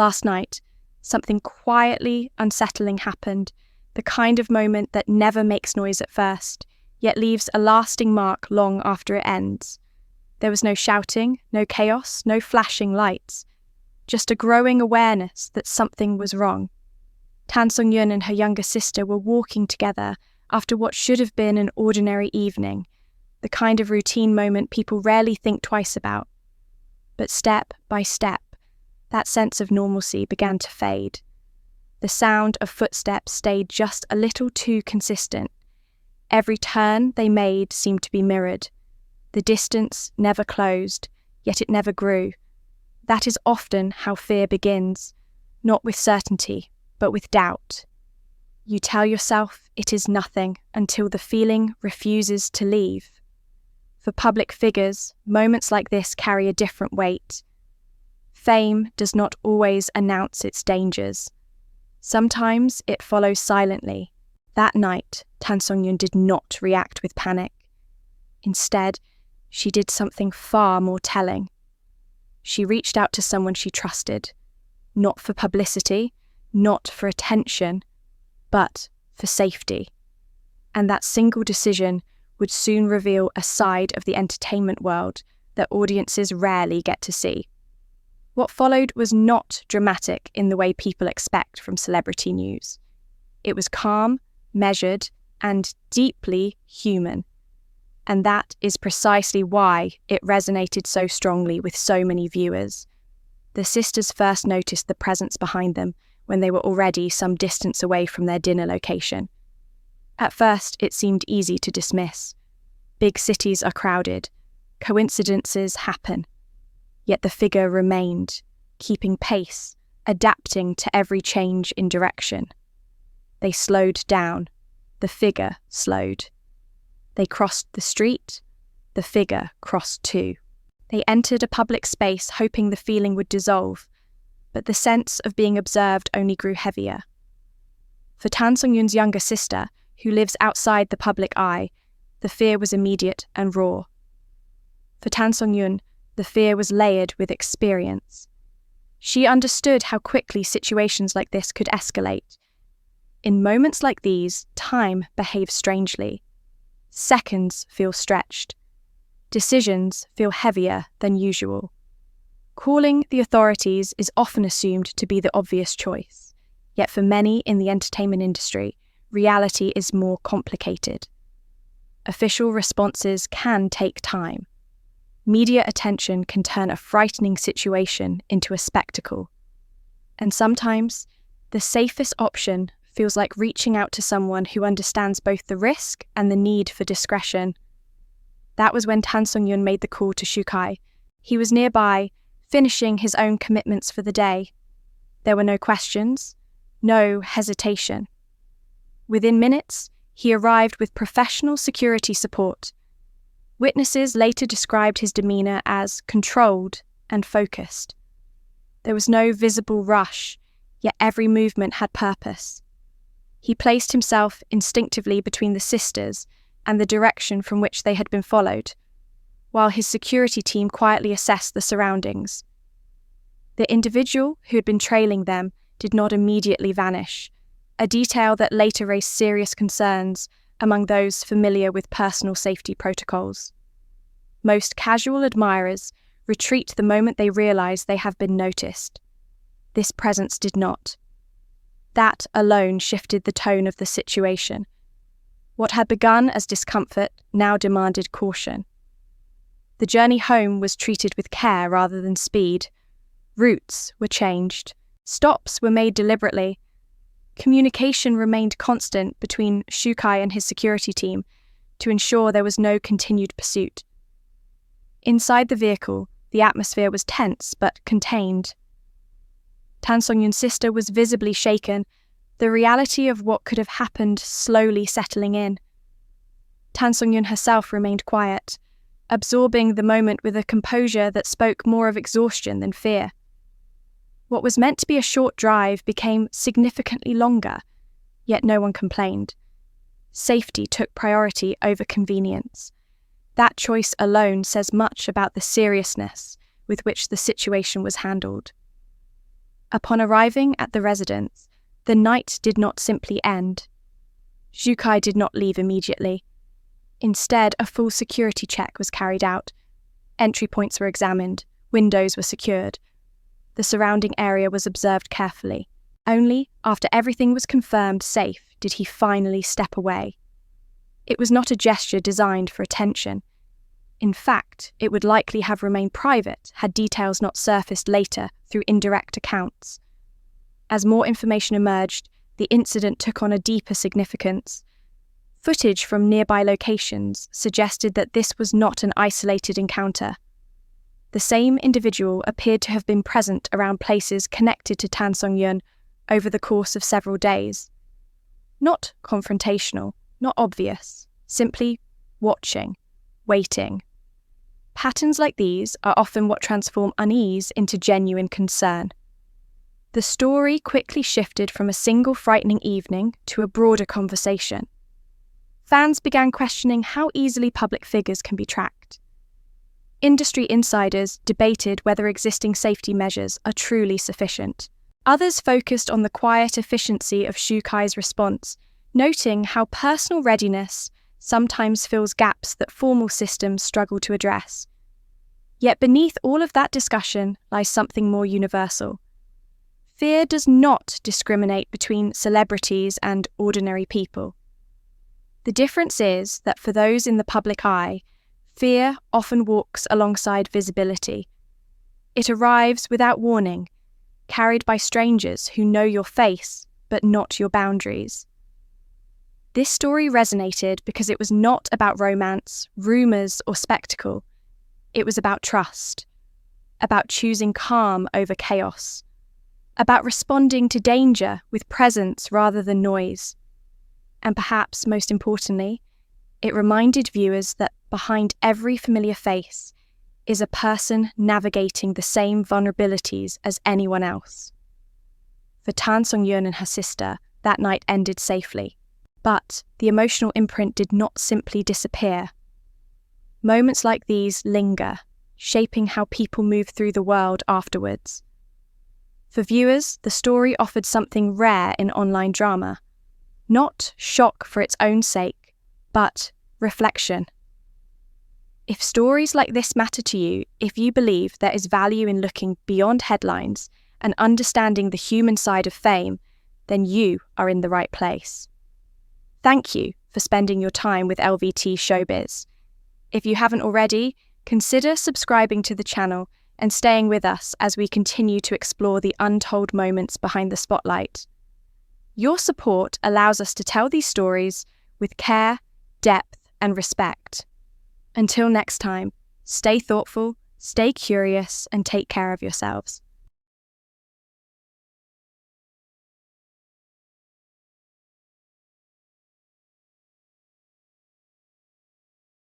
Last night, something quietly unsettling happened, the kind of moment that never makes noise at first, yet leaves a lasting mark long after it ends. There was no shouting, no chaos, no flashing lights, just a growing awareness that something was wrong. Tan Songyun and her younger sister were walking together after what should have been an ordinary evening, the kind of routine moment people rarely think twice about. But step by step, that sense of normalcy began to fade. The sound of footsteps stayed just a little too consistent. Every turn they made seemed to be mirrored. The distance never closed, yet it never grew. That is often how fear begins, not with certainty, but with doubt. You tell yourself it is nothing until the feeling refuses to leave. For public figures, moments like this carry a different weight. Fame does not always announce its dangers. Sometimes it follows silently. That night, Tan Songyun did not react with panic. Instead, she did something far more telling. She reached out to someone she trusted, not for publicity, not for attention, but for safety. And that single decision would soon reveal a side of the entertainment world that audiences rarely get to see. What followed was not dramatic in the way people expect from celebrity news. It was calm, measured, and deeply human. And that is precisely why it resonated so strongly with so many viewers. The sisters first noticed the presence behind them when they were already some distance away from their dinner location. At first, it seemed easy to dismiss. Big cities are crowded. Coincidences happen. Yet the figure remained, keeping pace, adapting to every change in direction. They slowed down. The figure slowed. They crossed the street. The figure crossed too. They entered a public space hoping the feeling would dissolve, but the sense of being observed only grew heavier. For Tan Songyun's younger sister, who lives outside the public eye, the fear was immediate and raw. For Tan Songyun, the fear was layered with experience. She understood how quickly situations like this could escalate. In moments like these, time behaves strangely. Seconds feel stretched. Decisions feel heavier than usual. Calling the authorities is often assumed to be the obvious choice, yet for many in the entertainment industry, reality is more complicated. Official responses can take time. Media attention can turn a frightening situation into a spectacle. And sometimes, the safest option feels like reaching out to someone who understands both the risk and the need for discretion. That was when Tan Songyun made the call to Shukai. He was nearby, finishing his own commitments for the day. There were no questions, no hesitation. Within minutes, he arrived with professional security support. Witnesses later described his demeanour as controlled and focused. There was no visible rush, yet every movement had purpose. He placed himself instinctively between the sisters and the direction from which they had been followed, while his security team quietly assessed the surroundings. The individual who had been trailing them did not immediately vanish, a detail that later raised serious concerns among those familiar with personal safety protocols. Most casual admirers retreat the moment they realize they have been noticed. This presence did not. That alone shifted the tone of the situation. What had begun as discomfort now demanded caution. The journey home was treated with care rather than speed. Routes were changed. Stops were made deliberately. Communication remained constant between Shukai and his security team to ensure there was no continued pursuit. Inside the vehicle, the atmosphere was tense but contained. Tan Songyun's sister was visibly shaken, the reality of what could have happened slowly settling in. Tan Songyun herself remained quiet, absorbing the moment with a composure that spoke more of exhaustion than fear. What was meant to be a short drive became significantly longer, yet no one complained. Safety took priority over convenience. That choice alone says much about the seriousness with which the situation was handled. Upon arriving at the residence, the night did not simply end. Zhukai did not leave immediately. Instead, a full security check was carried out. Entry points were examined, windows were secured. The surrounding area was observed carefully. Only after everything was confirmed safe did he finally step away. It was not a gesture designed for attention. In fact, it would likely have remained private had details not surfaced later through indirect accounts. As more information emerged, the incident took on a deeper significance. Footage from nearby locations suggested that this was not an isolated encounter. The same individual appeared to have been present around places connected to Tan Songyun over the course of several days. Not confrontational, not obvious, simply watching, waiting. Patterns like these are often what transform unease into genuine concern. The story quickly shifted from a single frightening evening to a broader conversation. Fans began questioning how easily public figures can be tracked. Industry insiders debated whether existing safety measures are truly sufficient. Others focused on the quiet efficiency of Zhukai's response, noting how personal readiness sometimes fills gaps that formal systems struggle to address. Yet beneath all of that discussion lies something more universal. Fear does not discriminate between celebrities and ordinary people. The difference is that for those in the public eye, fear often walks alongside visibility. It arrives without warning, carried by strangers who know your face but not your boundaries. This story resonated because it was not about romance, rumours, or spectacle. It was about trust, about choosing calm over chaos, about responding to danger with presence rather than noise. And perhaps most importantly, it reminded viewers that behind every familiar face is a person navigating the same vulnerabilities as anyone else. For Tan Songyun and her sister, that night ended safely, but the emotional imprint did not simply disappear. Moments like these linger, shaping how people move through the world afterwards. For viewers, the story offered something rare in online drama. Not shock for its own sake, but reflection. If stories like this matter to you, if you believe there is value in looking beyond headlines and understanding the human side of fame, then you are in the right place. Thank you for spending your time with LVT-SHOWBIZ. If you haven't already, consider subscribing to the channel and staying with us as we continue to explore the untold moments behind the spotlight. Your support allows us to tell these stories with care, depth, and respect. Until next time, stay thoughtful, stay curious, and take care of yourselves.